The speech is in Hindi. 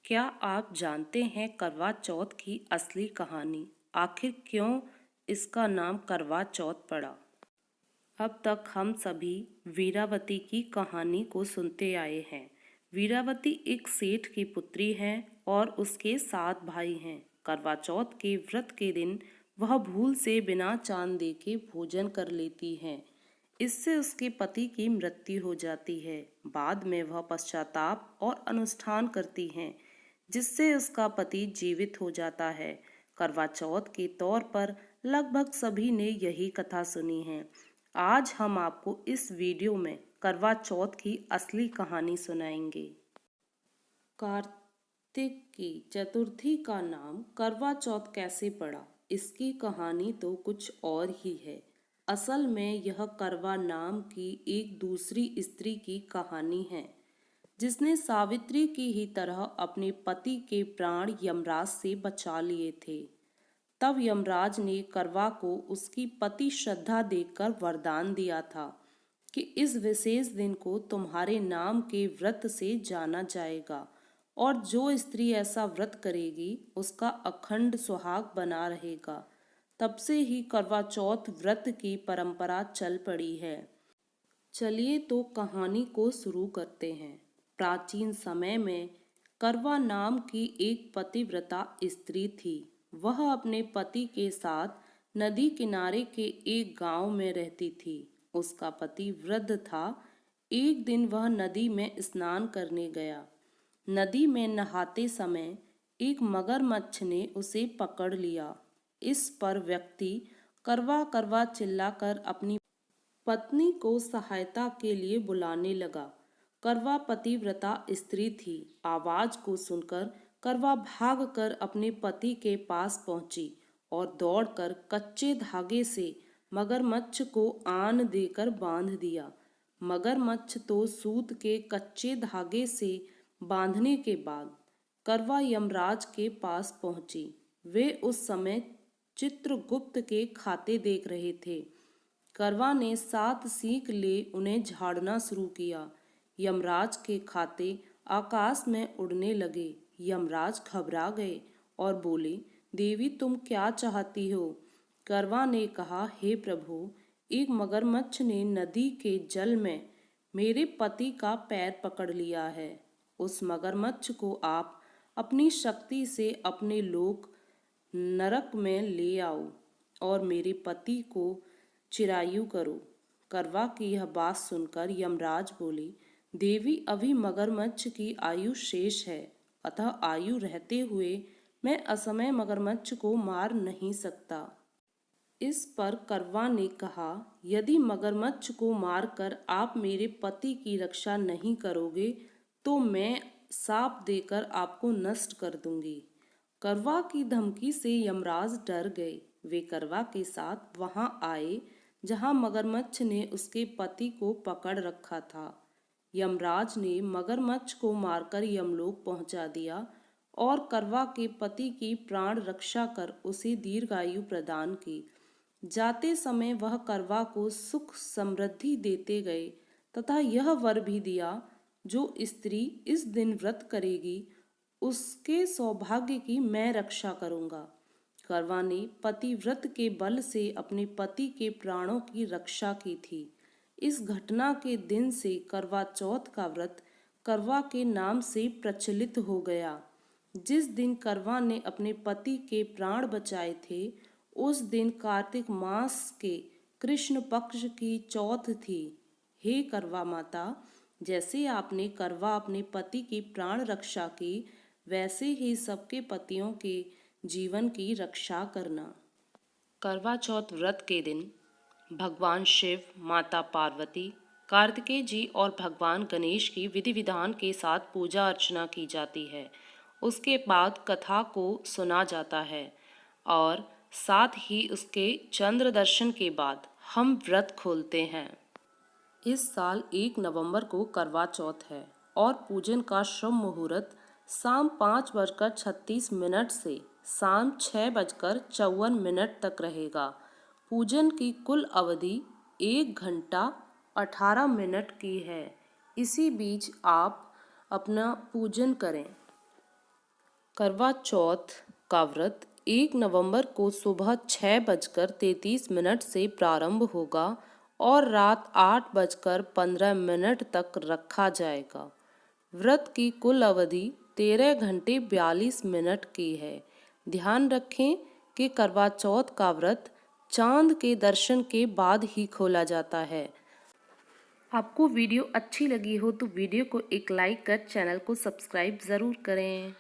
क्या आप जानते हैं करवा चौथ की असली कहानी? आखिर क्यों इसका नाम करवा चौथ पड़ा? अब तक हम सभी वीरावती की कहानी को सुनते आए हैं। वीरावती एक सेठ की पुत्री है और उसके 7 भाई हैं। करवा चौथ के व्रत के दिन वह भूल से बिना चांद देखे भोजन कर लेती है। इससे उसके पति की मृत्यु हो जाती है। बाद में वह पश्चाताप और अनुष्ठान करती हैं, जिससे उसका पति जीवित हो जाता है। करवा चौथ के तौर पर लगभग सभी ने यही कथा सुनी है। आज हम आपको इस वीडियो में करवा चौथ की असली कहानी सुनाएंगे। कार्तिक की चतुर्थी का नाम करवा चौथ कैसे पड़ा? इसकी कहानी तो कुछ और ही है। असल में यह करवा नाम की एक दूसरी स्त्री की कहानी है, जिसने सावित्री की ही तरह अपने पति के प्राण यमराज से बचा लिए थे। तब यमराज ने करवा को उसकी पति श्रद्धा देकर वरदान दिया था कि इस विशेष दिन को तुम्हारे नाम के व्रत से जाना जाएगा और जो स्त्री ऐसा व्रत करेगी उसका अखंड सुहाग बना रहेगा। तब से ही करवा चौथ व्रत की परंपरा चल पड़ी है। चलिए तो कहानी को शुरू करते हैं। प्राचीन समय में करवा नाम की एक पतिव्रता स्त्री थी। वह अपने पति के साथ नदी किनारे के एक गांव में रहती थी। उसका पति वृद्ध था। एक दिन वह नदी में स्नान करने गया। नदी में नहाते समय एक मगरमच्छ ने उसे पकड़ लिया। इस पर व्यक्ति करवा करवा चिल्लाकर अपनी पत्नी को सहायता के लिए बुलाने लगा। करवा पतिव्रता स्त्री थी। आवाज को सुनकर करवा भागकर अपने पति के पास पहुंची और दौड़कर कच्चे धागे से मगरमच्छ को आन देकर बांध दिया। मगरमच्छ तो सूत के कच्चे धागे से बांधने के बाद करवा यमराज के पास पहुंची। वे उस समय चित्रगुप्त के खाते देख रहे थे। करवा ने 7 सीख ले उन्हें झाड़ना शुरू किया। यमराज के खाते आकाश में उड़ने लगे। यमराज घबरा गए और बोले, देवी तुम क्या चाहती हो? करवा ने कहा, हे प्रभु, एक मगरमच्छ ने नदी के जल में मेरे पति का पैर पकड़ लिया है। उस मगरमच्छ को आप अपनी शक्ति से अपने लोक नरक में ले आओ और मेरे पति को चिरायु करो। करवा की यह बात सुनकर यमराज बोले, देवी अभी मगरमच्छ की आयु शेष है, अतः आयु रहते हुए मैं असमय मगरमच्छ को मार नहीं सकता। इस पर करवा ने कहा, यदि मगरमच्छ को मारकर आप मेरे पति की रक्षा नहीं करोगे तो मैं शाप देकर आपको नष्ट कर दूंगी। करवा की धमकी से यमराज डर गए। वे करवा के साथ वहां आए जहां मगरमच्छ ने उसके पति को पकड़ रखा था। यमराज ने मगरमच्छ को मारकर यमलोक पहुंचा दिया और करवा के पति की प्राण रक्षा कर उसे दीर्घायु प्रदान की। जाते समय वह करवा को सुख समृद्धि देते गए तथा यह वर भी दिया, जो स्त्री इस दिन व्रत करेगी उसके सौभाग्य की मैं रक्षा करूंगा। करवा ने पतिव्रत के बल से अपने पति के प्राणों की रक्षा की थी। इस घटना के दिन से करवा चौथ का व्रत करवा के नाम से प्रचलित हो गया। जिस दिन करवा ने अपने पति के प्राण बचाए थे, उस दिन कार्तिक मास के कृष्ण पक्ष की चौथ थी। हे करवा माता, जैसे आपने करवा अपने पति की प्राण रक्षा की, वैसे ही सबके पतियों के जीवन की रक्षा करना। करवा चौथ व्रत के दिन भगवान शिव, माता पार्वती, कार्तिकेय जी और भगवान गणेश की विधि विधान के साथ पूजा अर्चना की जाती है। उसके बाद कथा को सुना जाता है और साथ ही उसके चंद्र दर्शन के बाद हम व्रत खोलते हैं। इस साल 1 नवंबर को करवा चौथ है और पूजन का शुभ मुहूर्त शाम 5:36 से शाम 6:54 तक रहेगा। पूजन की कुल अवधि 1 घंटा 18 मिनट की है। इसी बीच आप अपना पूजन करें। करवा चौथ का व्रत 1 नवंबर को सुबह 6:33 से प्रारंभ होगा और रात 8:15 तक रखा जाएगा। व्रत की कुल अवधि 13 घंटे 42 मिनट की है। ध्यान रखें कि करवा चौथ का व्रत चांद के दर्शन के बाद ही खोला जाता है। आपको वीडियो अच्छी लगी हो तो वीडियो को एक लाइक कर चैनल को सब्सक्राइब ज़रूर करें।